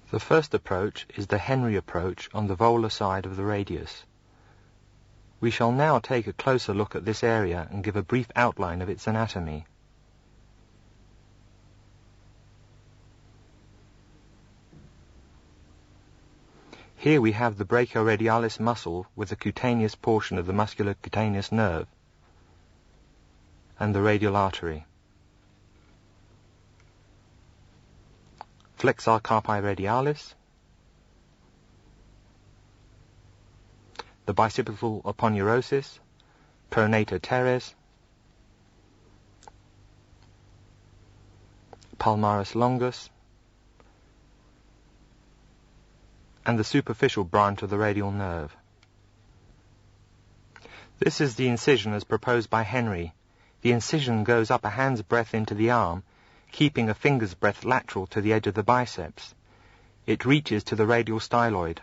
The first approach is the Henry approach on the volar side of the radius. We shall now take a closer look at this area and give a brief outline of its anatomy. Here we have the brachioradialis muscle with the cutaneous portion of the muscular cutaneous nerve and the radial artery. Flexor carpi radialis, the bicipital aponeurosis, pronator teres, palmaris longus, and the superficial branch of the radial nerve. This is the incision as proposed by Henry. The incision goes up a hand's breadth into the arm, keeping a finger's breadth lateral to the edge of the biceps. It reaches to the radial styloid.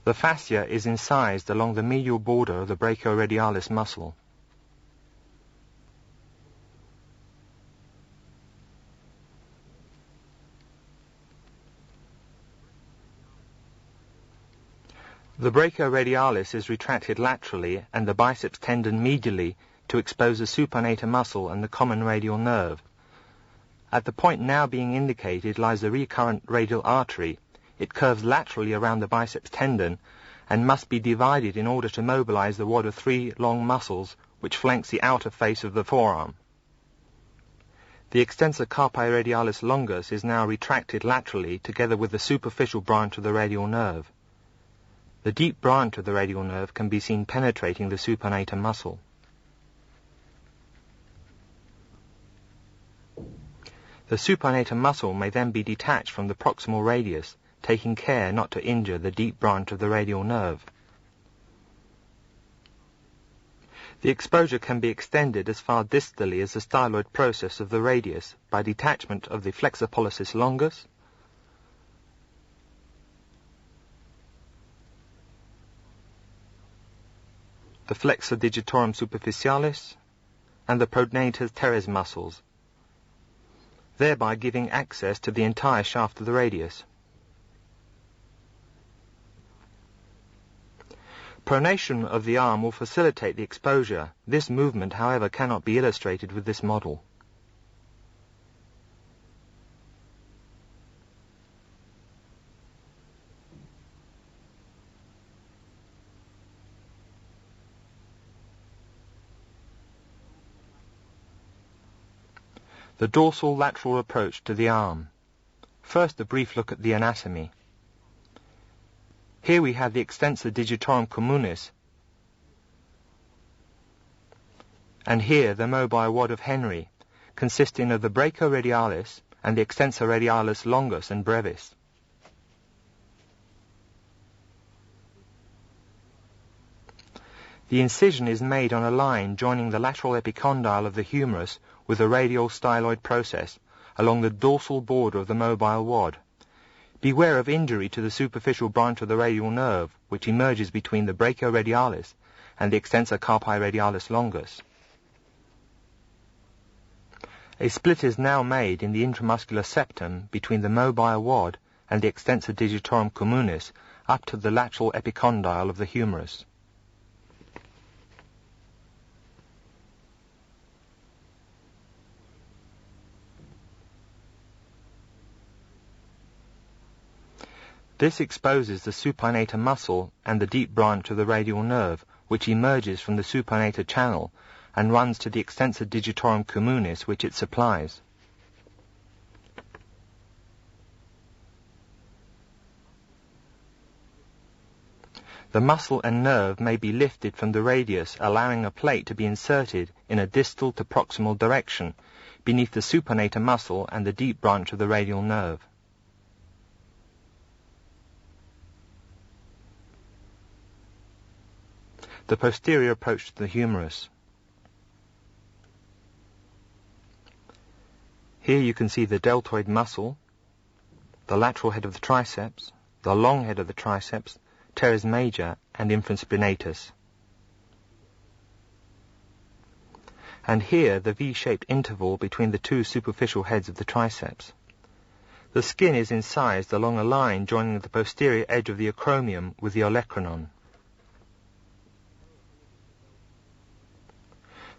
The fascia is incised along the medial border of the brachioradialis muscle. The brachioradialis is retracted laterally and the biceps tendon medially to expose the supinator muscle and the common radial nerve. At the point now being indicated lies the recurrent radial artery. It curves laterally around the biceps tendon and must be divided in order to mobilize the wad of 3 long muscles which flanks the outer face of the forearm. The extensor carpi radialis longus is now retracted laterally together with the superficial branch of the radial nerve. The deep branch of the radial nerve can be seen penetrating the supinator muscle. The supinator muscle may then be detached from the proximal radius, taking care not to injure the deep branch of the radial nerve. The exposure can be extended as far distally as the styloid process of the radius by detachment of the flexor pollicis longus, the flexor digitorum superficialis, and the pronator teres muscles, thereby giving access to the entire shaft of the radius. Pronation of the arm will facilitate the exposure. This movement, however, cannot be illustrated with this model. The dorsal lateral approach to the arm. First, a brief look at the anatomy. Here we have the extensor digitorum communis, and here the mobile wad of Henry, consisting of the brachioradialis and the extensor radialis longus and brevis. The incision is made on a line joining the lateral epicondyle of the humerus with the radial styloid process along the dorsal border of the mobile wad. Beware of injury to the superficial branch of the radial nerve, which emerges between the brachioradialis and the extensor carpi radialis longus. A split is now made in the intramuscular septum between the mobile wad and the extensor digitorum communis up to the lateral epicondyle of the humerus. This exposes the supinator muscle and the deep branch of the radial nerve, which emerges from the supinator channel and runs to the extensor digitorum communis, which it supplies. The muscle and nerve may be lifted from the radius, allowing a plate to be inserted in a distal to proximal direction beneath the supinator muscle and the deep branch of the radial nerve. The posterior approach to the humerus. Here you can see the deltoid muscle, the lateral head of the triceps, the long head of the triceps, teres major and infraspinatus. and here the V-shaped interval between the two superficial heads of the triceps. The skin is incised along a line joining the posterior edge of the acromion with the olecranon.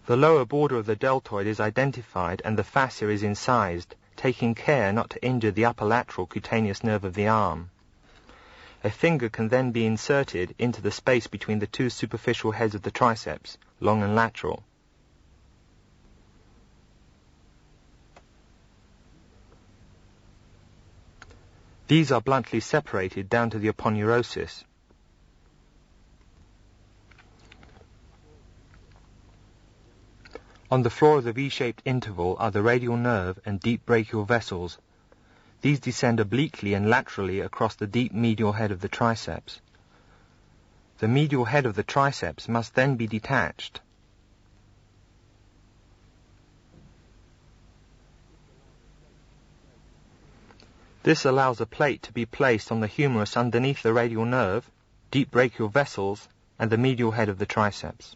The lower border of the deltoid is identified and the fascia is incised, taking care not to injure the upper lateral cutaneous nerve of the arm. A finger can then be inserted into the space between the two superficial heads of the triceps, long and lateral. These are bluntly separated down to the aponeurosis. On the floor of the V-shaped interval are the radial nerve and deep brachial vessels. These descend obliquely and laterally across the deep medial head of the triceps. The medial head of the triceps must then be detached. This allows a plate to be placed on the humerus underneath the radial nerve, deep brachial vessels, and the medial head of the triceps.